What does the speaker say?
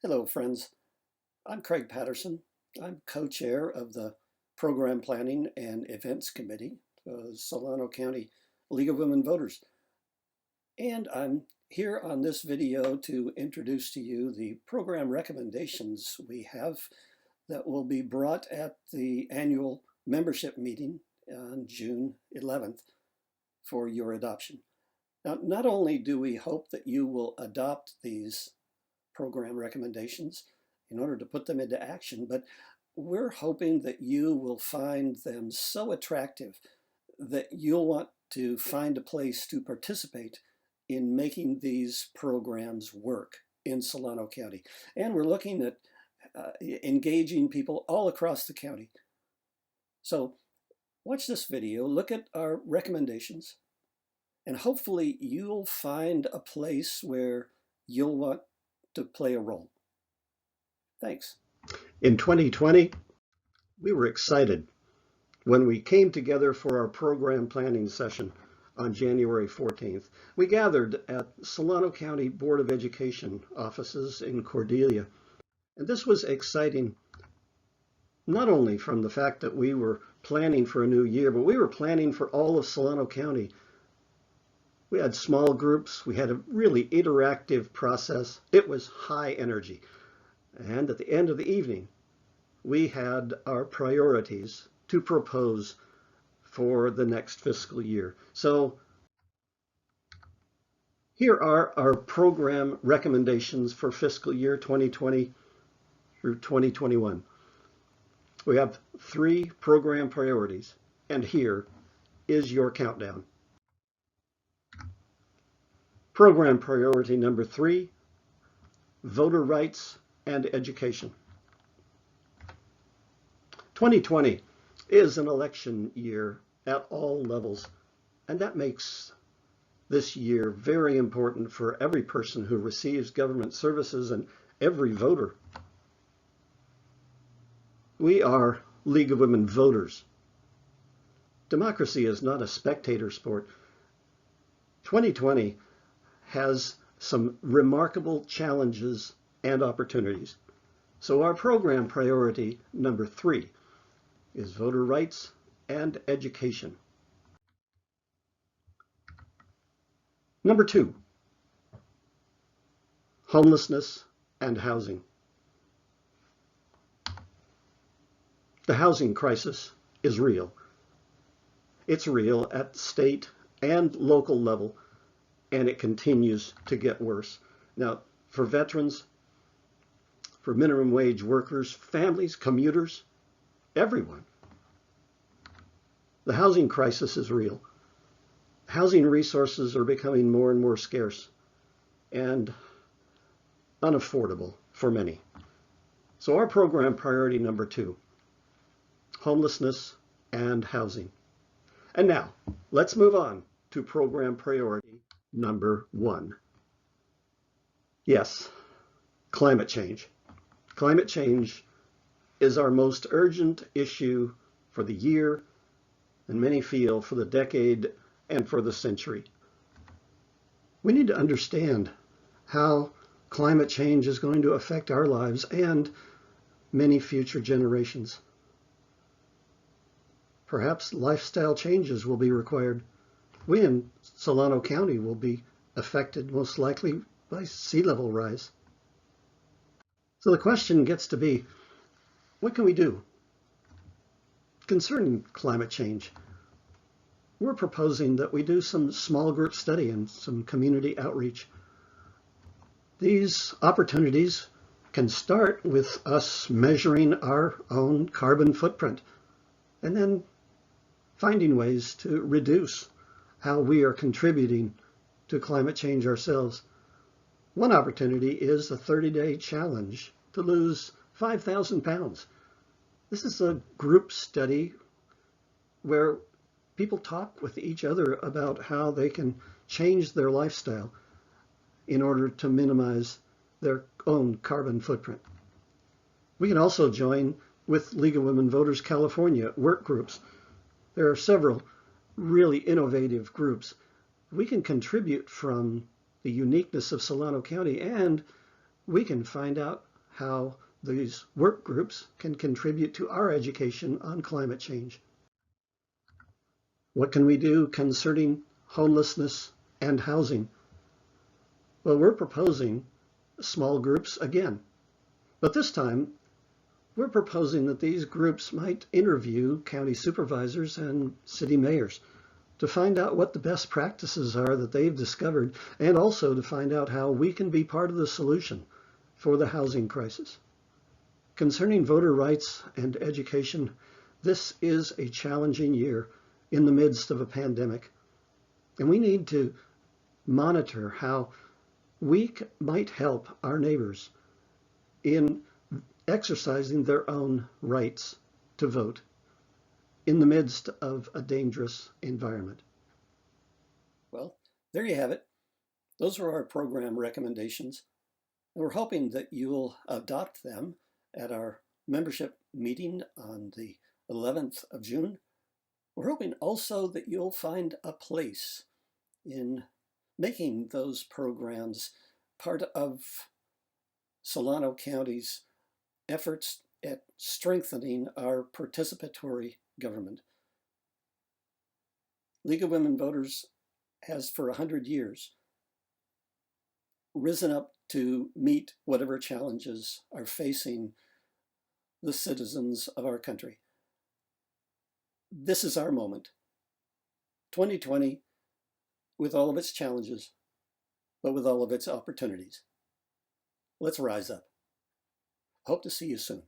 Hello, friends. I'm Craig Patterson. I'm co-chair of the Program Planning and Events Committee, Solano County League of Women Voters. And I'm here on this video to introduce to you the program recommendations we have that will be brought at the annual membership meeting on June 11th for your adoption. Now, not only do we hope that you will adopt these program recommendations in order to put them into action, but we're hoping that you will find them so attractive that you'll want to find a place to participate in making these programs work in Solano County. And we're looking at engaging people all across the county. So watch this video, look at our recommendations, and hopefully you'll find a place where you'll want to play a role. Thanks. In 2020, we were excited when we came together for our program planning session on January 14th. We gathered at Solano County Board of Education offices in Cordelia. And this was exciting, not only from the fact that we were planning for a new year, but we were planning for all of Solano County. We had small groups. We had a really interactive process. It was high energy. And at the end of the evening, we had our priorities to propose for the next fiscal year. So here are our program recommendations for fiscal year 2020 through 2021. We have 3 program priorities, and here is your countdown. Program priority number 3, voter rights and education. 2020 is an election year at all levels, and that makes this year very important for every person who receives government services and every voter. We are League of Women Voters. Democracy is not a spectator sport. 2020 has some remarkable challenges and opportunities. So our program priority number 3 is voter rights and education. Number 2, homelessness and housing. The housing crisis is real. It's real at state and local level, and it continues to get worse. Now, for veterans, for minimum wage workers, families, commuters, everyone, the housing crisis is real. Housing resources are becoming more and more scarce and unaffordable for many. So our program priority number 2, homelessness and housing. And now, let's move on to program priority number 1. Yes, climate change. Climate change is our most urgent issue for the year, and many feel for the decade and for the century. We need to understand how climate change is going to affect our lives and many future generations. Perhaps lifestyle changes will be required. We in Solano County will be affected most likely by sea level rise. So the question gets to be, what can we do concerning climate change? We're proposing that we do some small group study and some community outreach. These opportunities can start with us measuring our own carbon footprint and then finding ways to reduce how we are contributing to climate change ourselves. One opportunity is a 30-day challenge to lose 5,000 pounds. This is a group study where people talk with each other about how they can change their lifestyle in order to minimize their own carbon footprint. We can also join with League of Women Voters California work groups. There are several really innovative groups. We can contribute from the uniqueness of Solano County, and we can find out how these work groups can contribute to our education on climate change. What can we do concerning homelessness and housing? Well, we're proposing small groups again, but this time we're proposing that these groups might interview county supervisors and city mayors to find out what the best practices are that they've discovered, and also to find out how we can be part of the solution for the housing crisis. Concerning voter rights and education, this is a challenging year in the midst of a pandemic, and we need to monitor how we might help our neighbors in exercising their own rights to vote in the midst of a dangerous environment. Well, there you have it. Those are our program recommendations. And we're hoping that you'll adopt them at our membership meeting on the 11th of June. We're hoping also that you'll find a place in making those programs part of Solano County's efforts at strengthening our participatory government. League of Women Voters has for 100 years risen up to meet whatever challenges are facing the citizens of our country. This is our moment. 2020, with all of its challenges, but with all of its opportunities. Let's rise up. Hope to see you soon.